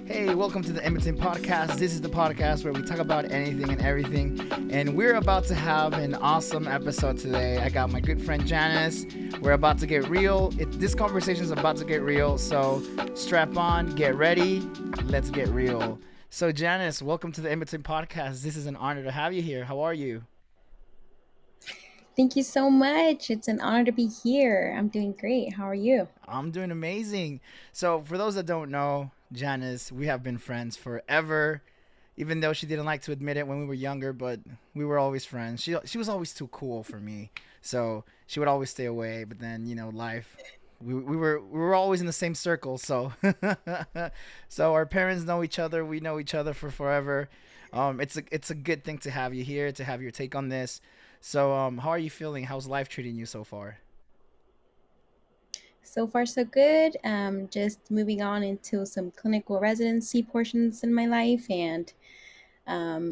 Hey, welcome to the Edmonton Podcast. This is the podcast where we talk about anything and everything. And we're about to have an awesome episode today. I got my good friend Janice. We're about to get real. This conversation is about to get real. So strap on, get ready. Let's get real. So, Janice, welcome to the Edmonton Podcast. This is an honor to have you here. How are you? Thank you so much. It's an honor to be here. I'm doing great. How are you? I'm doing amazing. So, for those that don't know, Janice, we have been friends forever. Even though she didn't like to admit it when we were younger, but we were always friends. She was always too cool for me, so she would always stay away. But then life. We were always in the same circle, so so our parents know each other. We know each other for forever. It's a good thing to have you here to have your take on this. So how are you feeling? How's life treating you so far? So far, so good. Just moving on into some clinical residency portions in my life and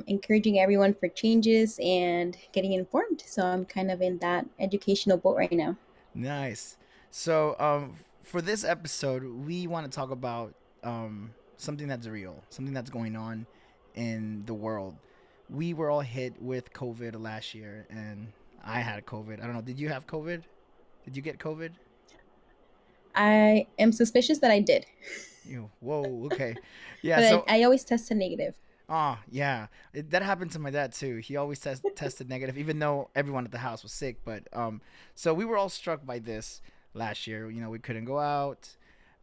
encouraging everyone for changes and getting informed. So I'm kind of in that educational boat right now. Nice. So, for this episode, we want to talk about something that's real, something that's going on in the world. We were all hit with COVID last year, and I had COVID. I don't know. Did you have COVID? Did you get COVID? I am suspicious that I did, You. Whoa. Okay. Yeah. but So. I always tested negative. Yeah. That happened to my dad too. He always tested negative, even though everyone at the house was sick. But so we were all struck by this last year. We couldn't go out.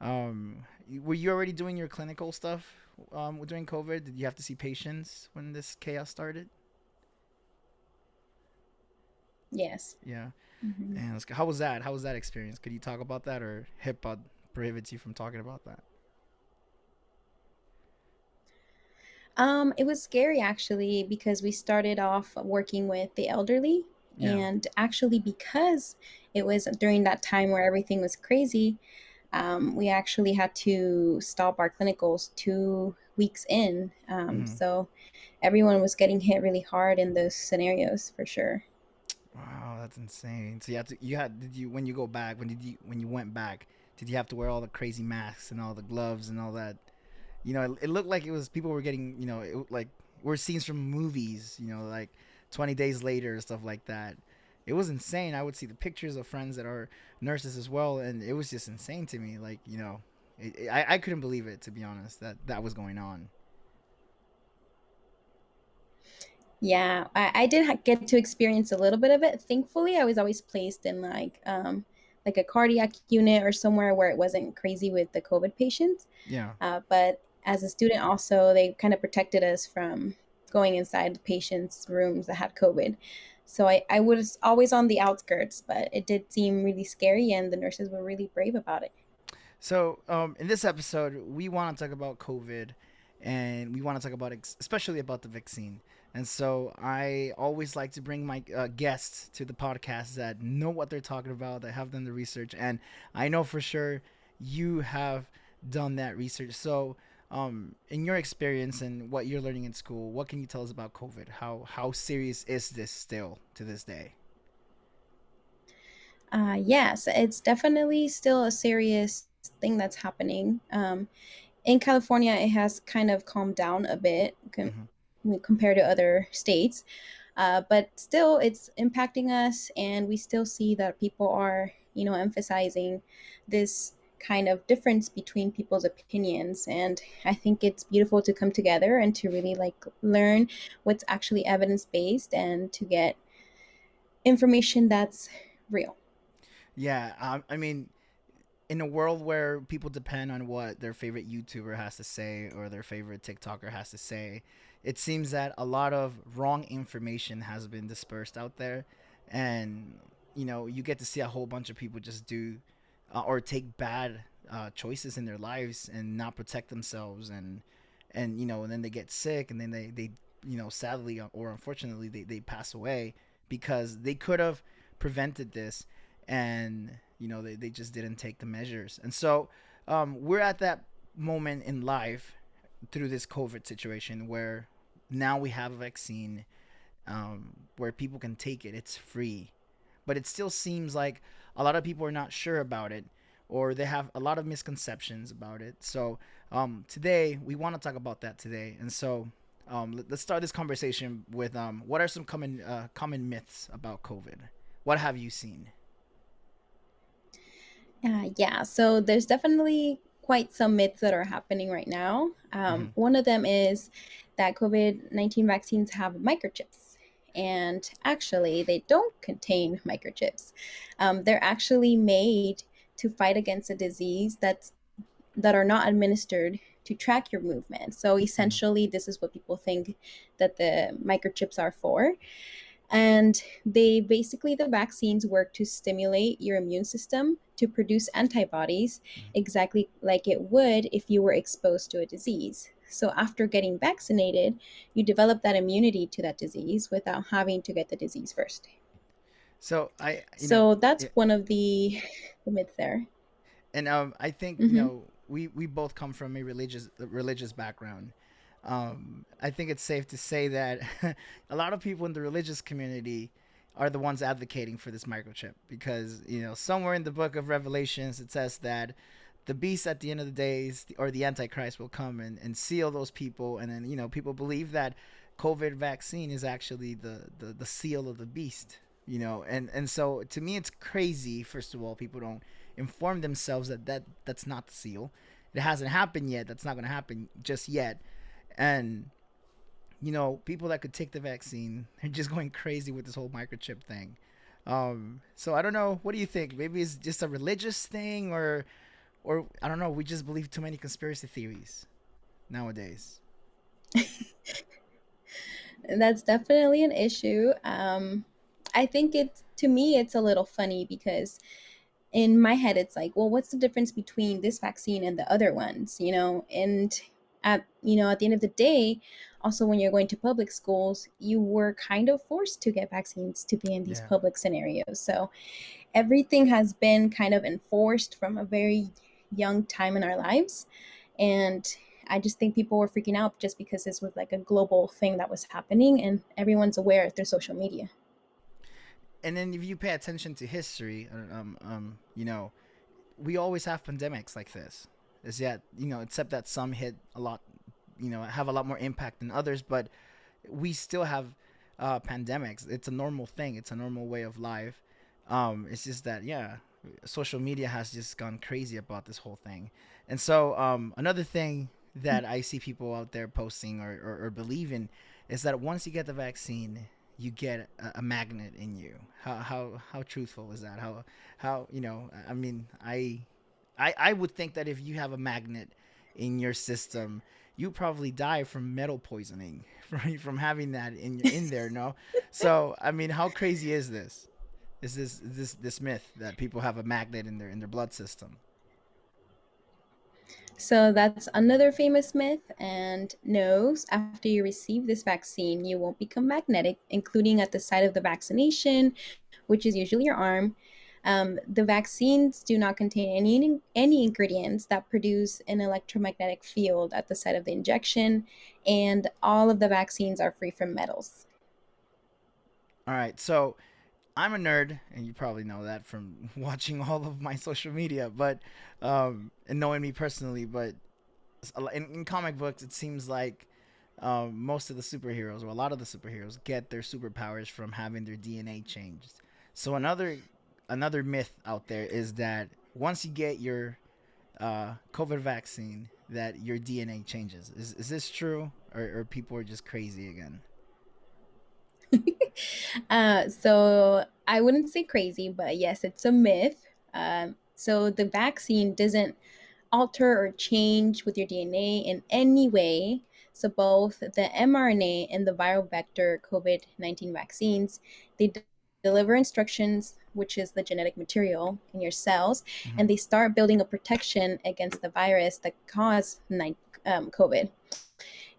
Were you already doing your clinical stuff during COVID? Did you have to see patients when this chaos started? Yes. Yeah. hmm And how was that? How was that experience? Could you talk about that, or HIPAA prohibits you from talking about that? It was scary actually because we started off working with the elderly, Yeah. and actually because it was during that time where everything was crazy, we actually had to stop our clinicals 2 weeks in. Hmm. So everyone was getting hit really hard in those scenarios for sure. Wow, that's insane. So did you when you go back when you went back, did you have to wear all the crazy masks and all the gloves and all that? It looked like it was people were getting, like were scenes from movies, like 20 days later, stuff like that. It was insane. I would see the pictures of friends that are nurses as well, and it was just insane to me. Like, I couldn't believe it, to be honest, that was going on. Yeah, I did get to experience a little bit of it. Thankfully, I was always placed in like a cardiac unit or somewhere where it wasn't crazy with the COVID patients. Yeah. But as a student, also, they kind of protected us from going inside the patients' rooms that had COVID. So I was always on the outskirts, but it did seem really scary, and the nurses were really brave about it. So, in this episode, we want to talk about COVID, and we want to talk about especially about the vaccine. And so, I always like to bring my guests to the podcast that know what they're talking about, that have done the research, and I know for sure you have done that research. So, in your experience and what you're learning in school, what can you tell us about COVID? How serious is this still to this day? Yes, it's definitely still a serious thing that's happening. In California, it has kind of calmed down a bit Mm-hmm. compared to other states, but still, it's impacting us, and we still see that people are, emphasizing this kind of difference between people's opinions. And I think it's beautiful to come together and to really like learn what's actually evidence based and to get information that's real. Yeah, I mean, in a world where people depend on what their favorite YouTuber has to say or their favorite TikToker has to say, it seems that a lot of wrong information has been dispersed out there, and you get to see a whole bunch of people just do or take bad choices in their lives and not protect themselves, and then they get sick, and then they sadly or unfortunately they pass away because they could have prevented this, and they just didn't take the measures. And so we're at that moment in life through this COVID situation where now we have a vaccine, where people can take it. It's free, but it still seems like a lot of people are not sure about it, or they have a lot of misconceptions about it. So today we want to talk about that today. And so let's start this conversation with what are some common myths about COVID? What have you seen? Yeah, so there's definitely quite some myths that are happening right now. Hmm. One of them is that COVID-19 vaccines have microchips. And actually, they don't contain microchips. They're actually made to fight against a disease that are not administered to track your movement. So Hmm. essentially, this is what people think that the microchips are for. And they basically, the vaccines work to stimulate your immune system to produce antibodies exactly like it would if you were exposed to a disease. So after getting vaccinated, you develop that immunity to that disease without having to get the disease first. So So that's yeah, one of the myths there. and I think Mm-hmm. we both come from a religious background. I think it's safe to say that a lot of people in the religious community are the ones advocating for this microchip because somewhere in the book of Revelations it says that the beast at the end of the days or the antichrist will come and seal those people, and then people believe that COVID vaccine is actually the seal of the beast. And so to me it's crazy. First of all, people don't inform themselves that's not the seal. It hasn't happened yet. That's not going to happen just yet. And people that could take the vaccine are just going crazy with this whole microchip thing. So I don't know. What do you think? Maybe it's just a religious thing, or I don't know. We just believe too many conspiracy theories nowadays. That's definitely an issue. I think it's, to me, it's a little funny because in my head it's like, well, what's the difference between this vaccine and the other ones, and at the end of the day, also when you're going to public schools, you were kind of forced to get vaccines to be in these Yeah. public scenarios. So everything has been kind of enforced from a very young time in our lives. And I just think people were freaking out just because this was like a global thing that was happening and everyone's aware through social media. And then if you pay attention to history, we always have pandemics like this. Is yet except that some hit a lot, have a lot more impact than others, but we still have pandemics. It's a normal thing. It's a normal way of life. It's just that yeah, social media has just gone crazy about this whole thing. And so another thing that I see people out there posting or believe in is that once you get the vaccine, you get a magnet in you. How truthful is that? How I mean I would think that if you have a magnet in your system, you probably die from metal poisoning from having that in there. No, so I mean, how crazy is this? Is this myth that people have a magnet in their blood system? So that's another famous myth. And no, after you receive this vaccine, you won't become magnetic, including at the site of the vaccination, which is usually your arm. The vaccines do not contain any ingredients that produce an electromagnetic field at the site of the injection, and all of the vaccines are free from metals. All right, so I'm a nerd, and you probably know that from watching all of my social media, but and knowing me personally. But in comic books, it seems like most of the superheroes, or a lot of the superheroes, get their superpowers from having their DNA changed. So another myth out there is that once you get your COVID vaccine, that your DNA changes. Is this true, or people are just crazy again? So I wouldn't say crazy, but yes, it's a myth. So the vaccine doesn't alter or change with your DNA in any way. So both the mRNA and the viral vector COVID-19 vaccines, they deliver instructions, which is the genetic material in your cells, Mm-hmm. and they start building a protection against the virus that caused COVID.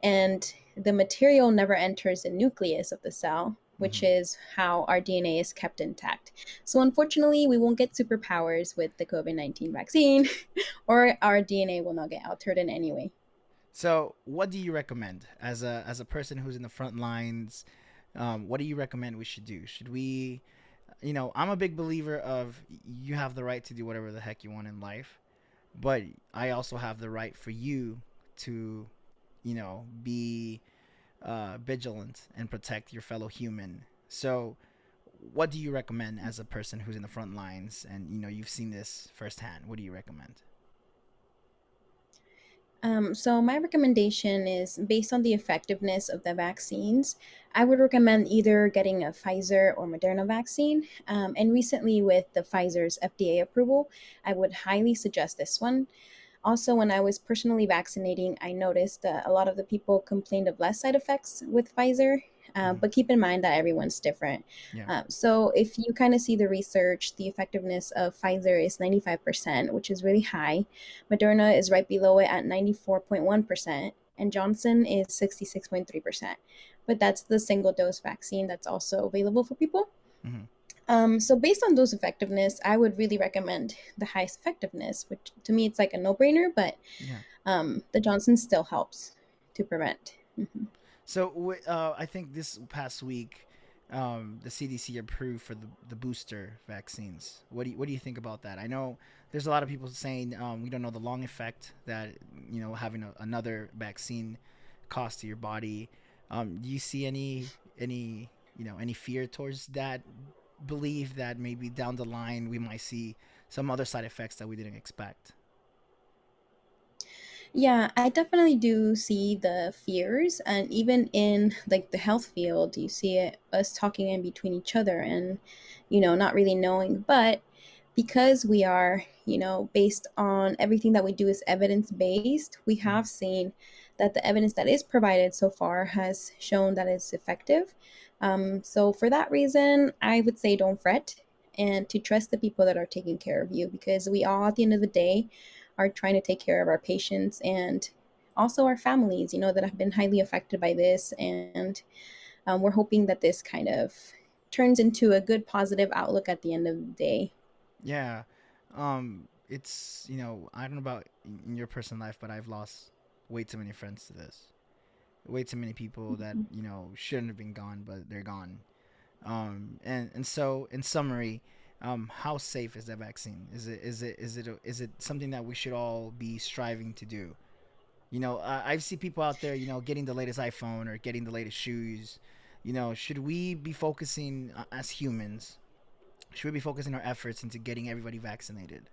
And the material never enters the nucleus of the cell, which Mm-hmm. is how our DNA is kept intact. So, unfortunately, we won't get superpowers with the COVID-19 vaccine, or our DNA will not get altered in any way. So, what do you recommend as a person who's in the front lines? What do you recommend we should do? Should we? I'm a big believer of you have the right to do whatever the heck you want in life, but I also have the right for you to, be vigilant and protect your fellow human. So, what do you recommend as a person who's in the front lines and you've seen this firsthand? What do you recommend? So my recommendation is based on the effectiveness of the vaccines. I would recommend either getting a Pfizer or Moderna vaccine. And recently, with the Pfizer's FDA approval, I would highly suggest this one. Also, when I was personally vaccinating, I noticed that a lot of the people complained of less side effects with Pfizer. Hmm. But keep in mind that everyone's different. Yeah. So, if you kind of see the research, the effectiveness of Pfizer is 95%, which is really high. Moderna is right below it at 94.1%, and Johnson is 66.3%. But that's the single dose vaccine that's also available for people. Hmm. So based on those effectiveness, I would really recommend the highest effectiveness, which to me it's like a no-brainer, but Yeah. the Johnson still helps to prevent. Mhm. So I think this past week, the CDC approved for the booster vaccines. What do you think about that? I know there's a lot of people saying we don't know the long effect that having another vaccine costs to your body. Do you see any fear towards that? Believe that maybe down the line we might see some other side effects that we didn't expect. Yeah, I definitely do see the fears, and even in like the health field, you see it us talking in between each other and not really knowing. But because we are, based on everything that we do is evidence based, we Mm-hmm. have seen that the evidence that is provided so far has shown that it's effective. So for that reason, I would say don't fret and to trust the people that are taking care of you, because we all at the end of the day are trying to take care of our patients and also our families, that have been highly affected by this. And we're hoping that this kind of turns into a good positive outlook at the end of the day. Yeah. It's, I don't know about in your personal life, but I've lost way too many friends to this. Way too many people that, shouldn't have been gone, but they're gone. And so in summary, how safe is that vaccine? Is it something that we should all be striving to do? I see people out there, getting the latest iPhone or getting the latest shoes. Should we be focusing as humans? Should we be focusing our efforts into getting everybody vaccinated?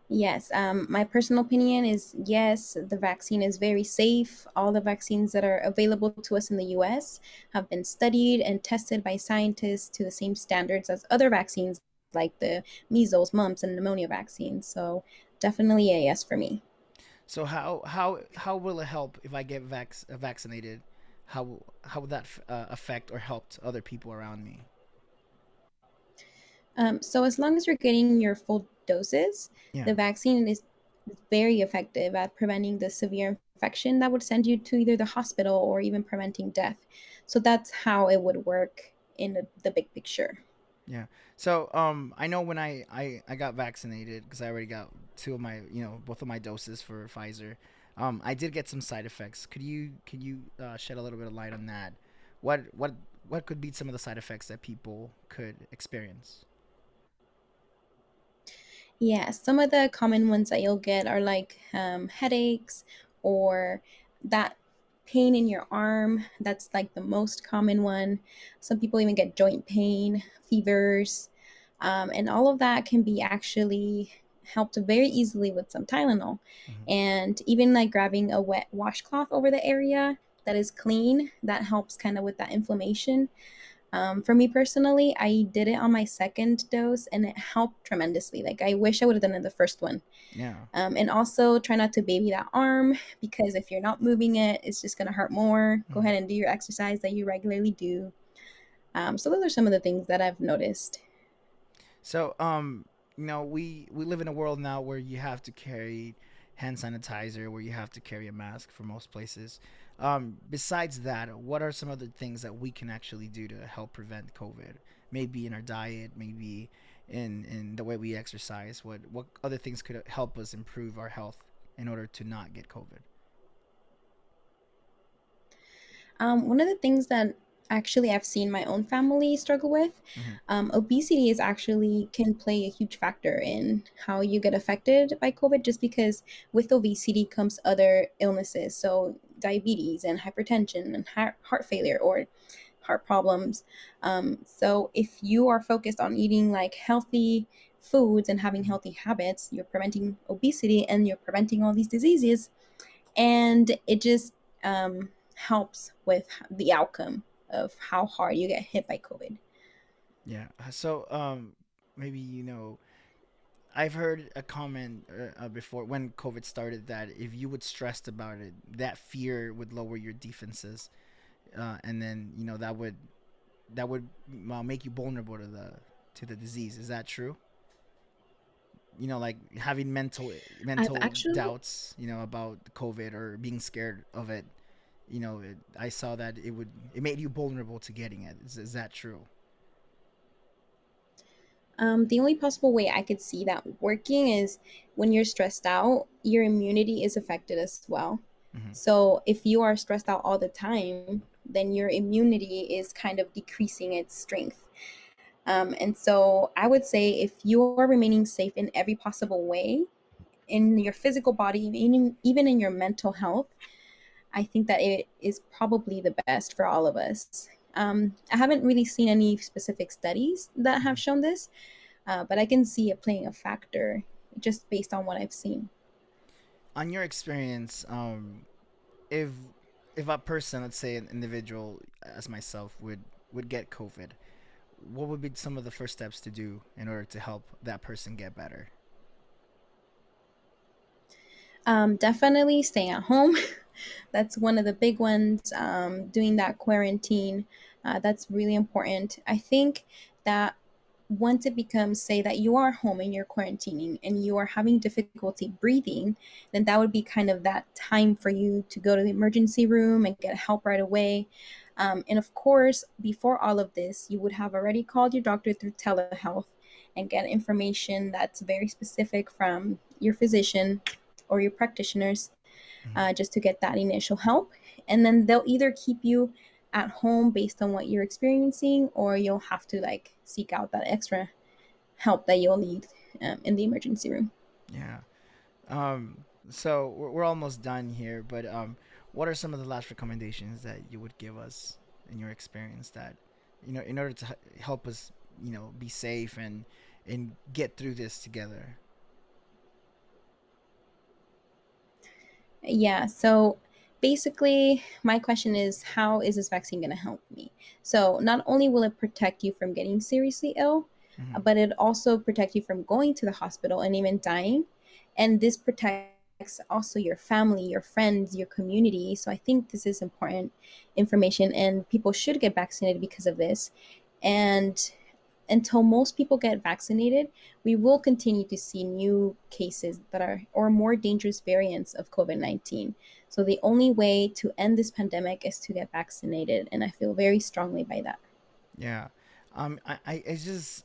Yes, my personal opinion is yes, the vaccine is very safe. All the vaccines that are available to us in the US have been studied and tested by scientists to the same standards as other vaccines like the measles, mumps, and pneumonia vaccines. So, definitely a yes for me. So how will it help if I get vaccinated? How would that affect or help other people around me? So as long as you're getting your full doses, Yeah. the vaccine is very effective at preventing the severe infection that would send you to either the hospital or even preventing death. So that's how it would work in the big picture. Yeah. So I know when I got vaccinated because I already got two of my both of my doses for Pfizer. I did get some side effects. Could you shed a little bit of light on that? What could be some of the side effects that people could experience? Yeah, some of the common ones that you'll get are like headaches or that pain in your arm. That's like the most common one. Some people even get joint pain, fevers, and all of that can be actually helped very easily with some Tylenol. Hmm. And even like grabbing a wet washcloth over the area that is clean, that helps kind of with that inflammation. For me personally, I did it on my second dose and it helped tremendously. Like, I wish I would have done it the first one. Yeah. And also, try not to baby that arm, because if you're not moving it, it's just going to hurt more. Go Hmm. ahead and do your exercise that you regularly do. So, those are some of the things that I've noticed. So, we live in a world now where you have to carry hand sanitizer, where you have to carry a mask for most places. Besides that, what are some other things that we can actually do to help prevent COVID? Maybe in our diet, maybe in the way we exercise. What other things could help us improve our health in order to not get COVID? One of the things that actually I've seen my own family struggle with. Mm-hmm. Obesity is actually can play a huge factor in how you get affected by COVID, just because with obesity comes other illnesses, so diabetes and hypertension and heart failure or heart problems. So if you are focused on eating like healthy foods and having Mm-hmm. healthy habits, you're preventing obesity and you're preventing all these diseases, and it just helps with the outcome of how hard you get hit by COVID. Yeah. So maybe I've heard a comment before when COVID started that if you would stressed about it, that fear would lower your defenses, and then that would make you vulnerable to the disease. Is that true? Like having I've mental actually doubts, about COVID or being scared of it. I saw that it made you vulnerable to getting it. Is that true? the only possible way I could see that working is when you're stressed out, your immunity is affected as well. Mm-hmm. So if you are stressed out all the time, then your immunity is kind of decreasing its strength. And so I would say if you are remaining safe in every possible way, in your physical body, even in your mental health, I think that it is probably the best for all of us. I haven't really seen any specific studies that Mm-hmm. have shown this, but I can see it playing a factor just based on what I've seen. On your experience, if a person, let's say an individual as myself, would get COVID, what would be some of the first steps to do in order to help that person get better? Definitely staying at home. That's one of the big ones. Doing that quarantine, that's really important. I think that once it becomes, say, that you are home and you're quarantining and you are having difficulty breathing, then that would be kind of that time for you to go to the emergency room and get help right away. And of course, before all of this, you would have already called your doctor through telehealth and get information that's very specific from your physician or your practitioners, Mm-hmm. just to get that initial help. And then they'll either keep you at home based on what you're experiencing, or you'll have to like seek out that extra help that you'll need in the emergency room. Yeah. So we're almost done here, but what are some of the last recommendations that you would give us in your experience that, in order to help us, be safe and get through this together? Yeah. So basically, my question is, how is this vaccine going to help me? So not only will it protect you from getting seriously ill, Mm-hmm. but it also protect you from going to the hospital and even dying. And this protects also your family, your friends, your community. So I think this is important information, and people should get vaccinated because of this. And until most people get vaccinated, we will continue to see new cases that are or more dangerous variants of COVID 19. So the only way to end this pandemic is to get vaccinated. And I feel very strongly by that. Yeah. I just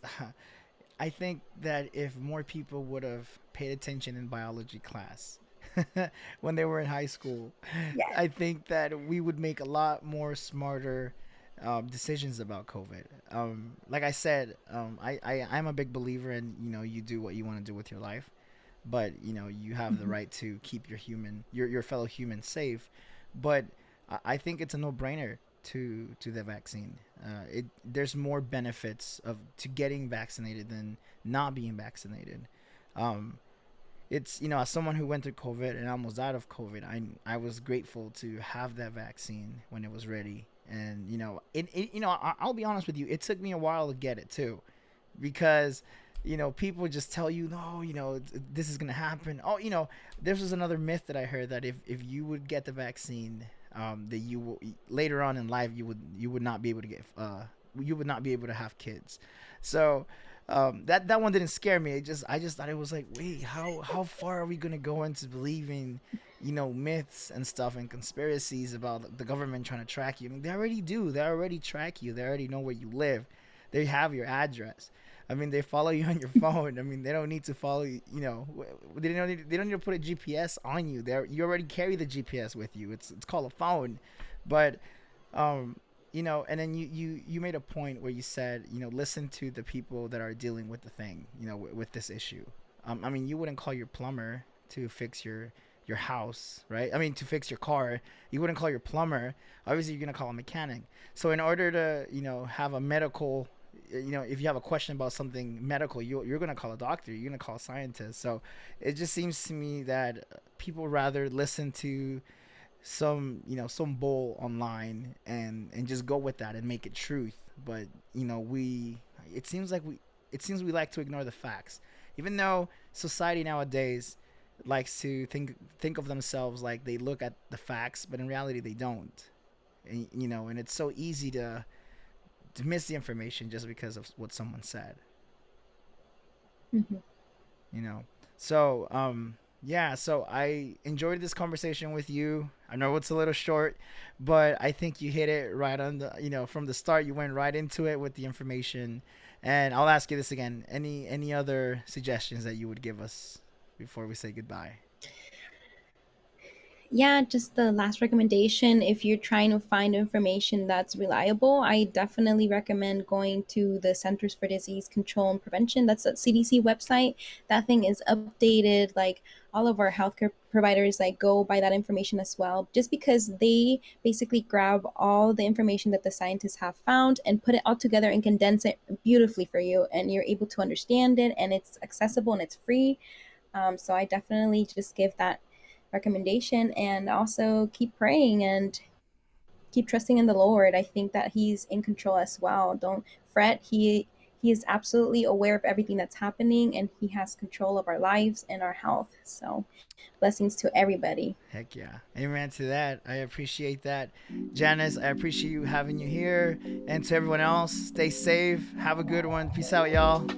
I think that if more people would have paid attention in biology class when they were in high school, Yes. I think that we would make a lot more smarter decisions about COVID. Like I said, I'm a big believer in, you do what you want to do with your life, but you have the Mhm. right to keep your fellow human safe. But I think it's a no brainer to the vaccine. There's more benefits of to getting vaccinated than not being vaccinated. Um, it's as someone who went through COVID and almost died of COVID, I was grateful to have that vaccine when it was ready. And I'll be honest with you, it took me a while to get it too, because people just tell you, no, this is gonna happen. Oh, this was another myth that I heard, that if you would get the vaccine, that you will later on in life you would not be able to get you would not be able to have kids. So that one didn't scare me. I just thought it was like, wait, how far are we gonna go into believing myths and stuff and conspiracies about the government trying to track you? I mean, they already do. They already track you. They already know where you live. They have your address. I mean, they follow you on your phone. I mean, they don't need to follow you. They don't need to put a GPS on you. You already carry the GPS with you. It's called a phone, but um, and then you made a point where you said, listen to the people that are dealing with the thing, with this issue. I mean, you wouldn't call your plumber to fix your house, right? I mean, to fix your car, you wouldn't call your plumber. Obviously, you're gonna call a mechanic. So in order to, have a medical, if you have a question about something medical, you're gonna call a doctor. You're gonna call a scientist. So it just seems to me that people rather listen to some bull online and just go with that and make it truth. But we it seems like we like to ignore the facts, even though society nowadays likes to think of themselves like they look at the facts, but in reality they don't. And it's so easy to miss the information just because of what someone said. Mhm. you know yeah, so I enjoyed this conversation with you. I know it's a little short, but I think you hit it right on the, from the start. You went right into it with the information. And I'll ask you this again: any other suggestions that you would give us before we say goodbye? Yeah, just the last recommendation. If you're trying to find information that's reliable, I definitely recommend going to the Centers for Disease Control and Prevention. That's the CDC website. That thing is updated. Like all of our healthcare providers like go by that information as well, just because they basically grab all the information that the scientists have found and put it all together and condense it beautifully for you, and you're able to understand it, and it's accessible and it's free. So I definitely just give that recommendation, and also keep praying and keep trusting in the Lord. I think that He's in control as well. Don't fret. He is absolutely aware of everything that's happening, and He has control of our lives and our health. So blessings to everybody. Heck yeah. Amen to that. I appreciate that. Janice, I appreciate you having you here. And to everyone else, stay safe. Have a good one. Peace out, y'all.